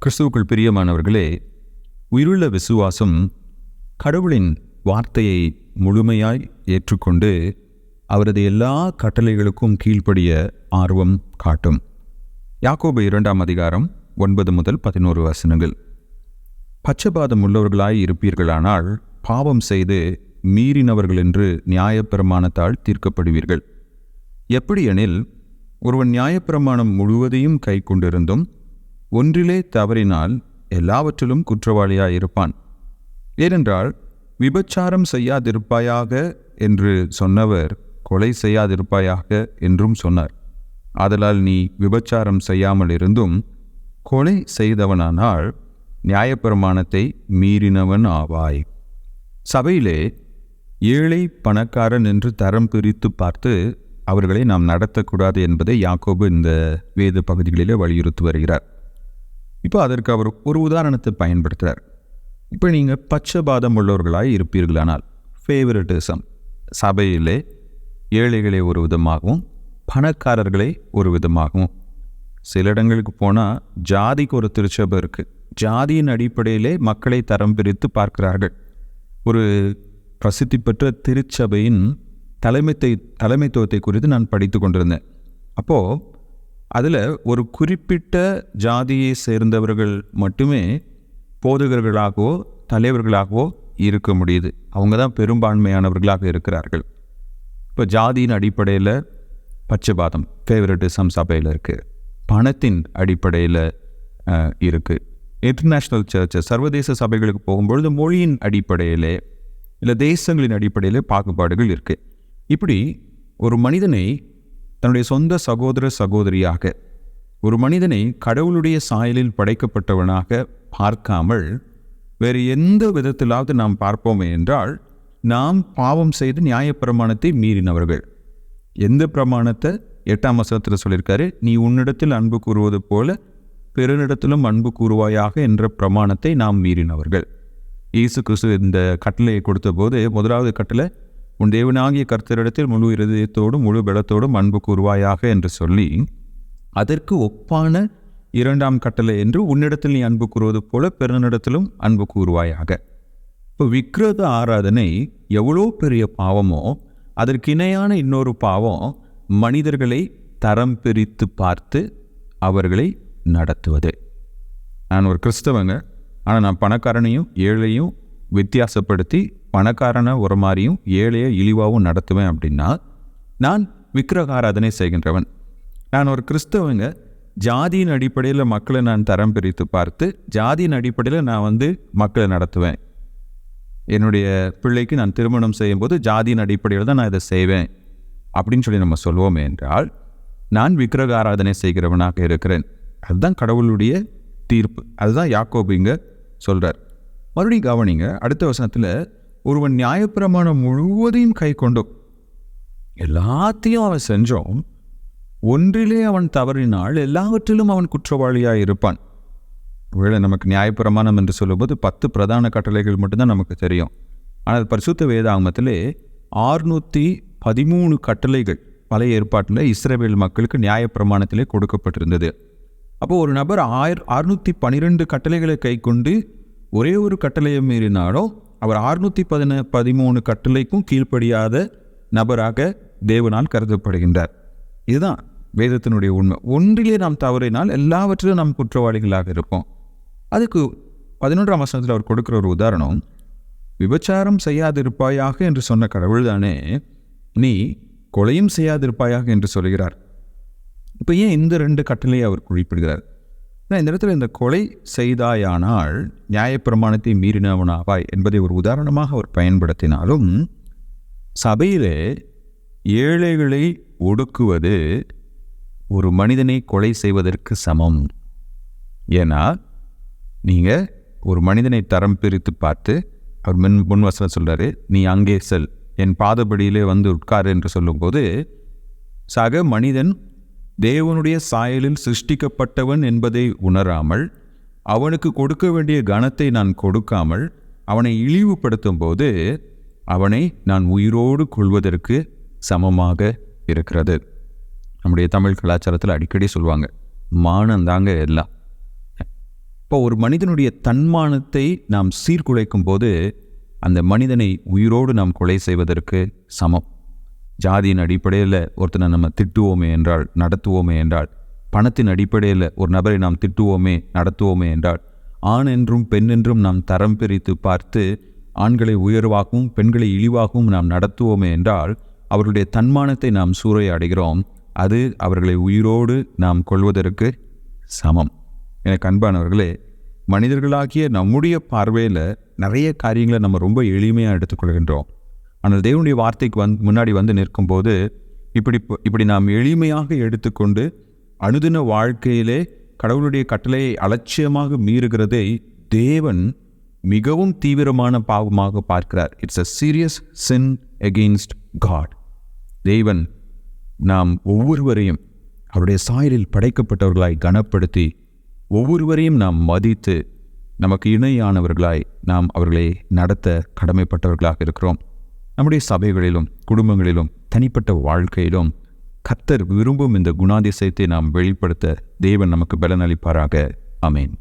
கிறிஸ்துவுக்குள் பிரியமானவர்களே, உயிருள்ள விசுவாசம் கடவுளின் வார்த்தையை முழுமையாய் ஏற்றுக்கொண்டு அவரது எல்லா கட்டளைகளுக்கும் கீழ்ப்படிய ஆர்வம் காட்டும். யாக்கோபு 2ஆம் அதிகாரம் 9 முதல் 11 வசனங்கள். பட்சபாதம் உள்ளவர்களாய் இருப்பீர்களானால் பாவம் செய்து மீறினவர்கள் என்று நியாயப்பிரமாணத்தால் தீர்க்கப்படுவீர்கள். எப்படியெனில், ஒருவன் நியாயப்பிரமாணம் முழுவதையும் கை கொண்டிருந்தும் ஒன்றிலே தவறினால் எல்லாவற்றிலும் குற்றவாளியாயிருப்பான். ஏனென்றால், விபச்சாரம் செய்யாதிருப்பாயாக என்று சொன்னவர் கொலை செய்யாதிருப்பாயாக என்றும் சொன்னார். ஆதலால் நீ விபச்சாரம் செய்யாமல் இருந்தும் கொலை செய்தவனானால் நியாயப்பிரமாணத்தை மீறினவன் ஆவாய். சபையிலே ஏழை பணக்காரன் என்று தரம் பிரித்து பார்த்து அவர்களை நாம் நடத்தக்கூடாது என்பதை யாக்கோபு இந்த வேத பகுதிகளிலே வலியுறுத்தி வருகிறார். இப்போ அதற்கு அவர் ஒரு உதாரணத்தை பயன்படுத்துகிறார். இப்போ நீங்கள் பட்சபாதம் உள்ளவர்களாய் இருப்பீர்களானால், ஃபேவரட்டிசம், சபையிலே ஏழைகளை ஒரு விதமாகவும் பணக்காரர்களை ஒரு விதமாகவும், சில இடங்களுக்கு போனால் ஜாதிக்கு ஒரு திருச்சபை இருக்குது. ஜாதியின் அடிப்படையிலே மக்களை தரம் பிரித்து பார்க்கிறார்கள். ஒரு பிரசித்தி பெற்ற திருச்சபையின் தலைமைத்துவத்தை குறித்து நான் படித்து கொண்டிருந்தேன். அப்போது அதில் ஒரு குறிப்பிட்ட ஜாதியை சேர்ந்தவர்கள் மட்டுமே போதகர்களாகவோ தலைவர்களாகவோ இருக்க முடியுது. அவங்க தான் பெரும்பான்மையானவர்களாக இருக்கிறார்கள். இப்போ ஜாதியின் அடிப்படையில் பட்சபாதம், ஃபேவரட்டிசம் சபையில் இருக்குது. பணத்தின் அடிப்படையில் இருக்குது. இன்டர்நேஷ்னல் சர்ச்சஸ், சர்வதேச சபைகளுக்கு போகும்பொழுது மொழியின் அடிப்படையில் இல்லை தேசங்களின் அடிப்படையில் பாகுபாடுகள் இருக்குது. இப்படி ஒரு மனிதனை தன்னுடைய சொந்த சகோதர சகோதரியாக, ஒரு மனிதனை கடவுளுடைய சாயலில் படைக்கப்பட்டவனாக பார்க்காமல் வேறு எந்த விதத்திலாவது நாம் பார்ப்போமே என்றால், நாம் பாவம் செய்து நியாயப்பிரமாணத்தை மீறினவர்கள். எந்த பிரமாணத்தை 8ஆம் வசனத்தில் சொல்லியிருக்காரு? நீ உன்னிடத்தில் அன்பு கூறுவது போல பிறனிடத்திலும் அன்பு கூறுவாயாக என்ற பிரமாணத்தை நாம் மீறினவர்கள். இயேசு கிறிஸ்து இந்த கட்டளையை கொடுத்த போது, முதலாவது கட்டளை, உன் தேவனாகிய கர்த்தரிடத்தில் முழு இருதயத்தோடும் முழு பலத்தோடும் அன்பு கூறுவாயாக என்று சொல்லி, அதற்கு ஒப்பான 2ஆம் கட்டளை என்று உன்னிடத்தில் நீ அன்பு கூறுவது போல பிறனிடத்திலும் அன்பு கூறுவாயாக. இப்போ விக்கிரக ஆராதனை எவ்வளோ பெரிய பாவமோ, அதற்கு இணையான இன்னொரு பாவம் மனிதர்களை தரம் பிரித்து பார்த்து அவர்களை நடத்துவது. நான் ஒரு கிறிஸ்தவங்க, ஆனால் நான் பணக்காரனையும் ஏழையும் வித்தியாசப்படுத்தி பணக்காரனை ஒரு மாதிரியும் ஏழையை இழிவாகவும் நடத்துவேன் அப்படின்னா நான் விக்கிரக ஆராதனை செய்கின்றவன். நான் ஒரு கிறிஸ்தவங்க, ஜாதியின் அடிப்படையில் மக்களை நான் தரம் பிரித்து பார்த்து ஜாதியின் அடிப்படையில் நான் மக்களை நடத்துவேன். என்னுடைய பிள்ளைக்கு நான் திருமணம் செய்யும்போது ஜாதியின் அடிப்படையில் தான் நான் இதை செய்வேன் அப்படின்னு சொல்லி நம்ம சொல்லுவோம் என்றால், நான் விக்கிரக ஆராதனை செய்கிறவனாக இருக்கிறேன். அதுதான் கடவுளுடைய தீர்ப்பு. அதுதான் யாக்கோபு இங்கே சொல்கிறார். மறுபடியும் கவனிங்க, அடுத்த வசனத்தில், ஒருவன் நியாயப்பிரமாணம் முழுவதையும் கை கொண்டும் எல்லாத்தையும் அவன் செஞ்சோம், ஒன்றிலே அவன் தவறினால் எல்லாவற்றிலும் அவன் குற்றவாளியாக இருப்பான். ஒருவேளை நமக்கு நியாயப்பிரமாணம் என்று சொல்லும்போது 10 பிரதான கட்டளைகள் மட்டும்தான் நமக்கு தெரியும். ஆனால் பரிசுத்த வேதாகமத்திலே 613 கட்டளைகள் பழைய ஏற்பாட்டில் இஸ்ரவேல் மக்களுக்கு நியாயப்பிரமாணத்திலே கொடுக்கப்பட்டிருந்தது. அப்போது ஒரு நபர் 612 கட்டளைகளை கை கொண்டு ஒரே ஒரு கட்டளையை மீறினாலும் அவர் 613 கட்டளைக்கும் கீழ்ப்படியாத நபராக தேவனால் கருதப்படுகின்றார். இதுதான் வேதத்தினுடைய உண்மை. ஒன்றிலே நாம் தவறினால் எல்லாவற்றிலும் நாம் குற்றவாளிகளாக இருப்போம். அதுக்கு 11ஆம் வசனத்தில் அவர் கொடுக்குற ஒரு உதாரணம், விபச்சாரம் செய்யாதிருப்பாயாக என்று சொன்ன கடவுள் தானே நீ கொலையும் செய்யாதிருப்பாயாக என்று சொல்கிறார். இப்போ ஏன் இந்த 2 கட்டளையை அவர் குறிப்பிடுகிறார்? இந்த இடத்துல இந்த கொலை செய்தாயானால் நியாயப்பிரமாணத்தை மீறினவனாவாய் என்பதை ஒரு உதாரணமாக அவர் பயன்படுத்தினாலும், சபையிலே ஏழைகளை ஒடுக்குவது ஒரு மனிதனை கொலை செய்வதற்கு சமம். ஏன்னா நீங்கள் ஒரு மனிதனை தரம் பிரித்து பார்த்து, அவர் முன்வசனம் சொல்கிறாரு, நீ அங்கே செல், என் பாதபடியிலே உட்காரு என்று சொல்லும்போது, சக மனிதன் தேவனுடைய சாயலில் சிருஷ்டிக்கப்பட்டவன் என்பதை உணராமல், அவனுக்கு கொடுக்க வேண்டிய கனத்தை நான் கொடுக்காமல் அவனை இழிவுபடுத்தும் போது அவனை நான் உயிரோடு கொள்வதற்கு சமமாக இருக்கிறது. நம்முடைய தமிழ் கலாச்சாரத்தில் அடிக்கடி சொல்லுவாங்க, மானந்தாங்க எல்லாம். இப்போ ஒரு மனிதனுடைய தன்மானத்தை நாம் சீர்குலைக்கும் போது அந்த மனிதனை உயிரோடு நாம் கொலை செய்வதற்கு சமம். ஜாதியின் அடிப்படையில் ஒருத்தனை நம்ம திட்டுவோமே என்றால், நடத்துவோமே என்றால், பணத்தின் அடிப்படையில் ஒரு நபரை நாம் திட்டுவோமே நடத்துவோமே என்றால், ஆண் என்றும் பெண் என்றும் நாம் தரம் பிரித்து பார்த்து ஆண்களை உயர்வாகவும் பெண்களை இழிவாகவும் நாம் நடத்துவோமே என்றால் அவர்களுடைய தன்மானத்தை நாம் சூறையாடுகிறோம். அது அவர்களை உயிரோடு நாம் கொள்வதற்கு சமம். எனக்கு அன்பானவர்களே, மனிதர்களாகிய நம்முடைய பார்வையில் நிறைய காரியங்களை நம்ம ரொம்ப எளிமையாக எடுத்துக்கொள்கின்றோம். ஆனால் தேவனுடைய வார்த்தைக்கு முன்னாடி நிற்கும்போது இப்படி நாம் எளிமையாக எடுத்துக்கொண்டு அனுதின வாழ்க்கையிலே கடவுளுடைய கட்டளையை அலட்சியமாக மீறுகிறதை தேவன் மிகவும் தீவிரமான பாவமாக பார்க்கிறார். It's a serious sin against God. தேவன் நாம் ஒவ்வொருவரையும் அவருடைய சாயலில் படைக்கப்பட்டவர்களாய் கனப்படுத்தி ஒவ்வொருவரையும் நாம் மதித்து நமக்கு இணையானவர்களாய் நாம் அவர்களை நடத்த கடமைப்பட்டவர்களாக இருக்கிறோம். நம்முடைய சபைகளிலும் குடும்பங்களிலும் தனிப்பட்ட வாழ்க்கையிலும் கர்த்தர் விரும்பும் இந்த குணாதிசயத்தை நாம் வெளிப்படுத்த தேவன் நமக்கு பலனளிப்பாராக. ஆமென்.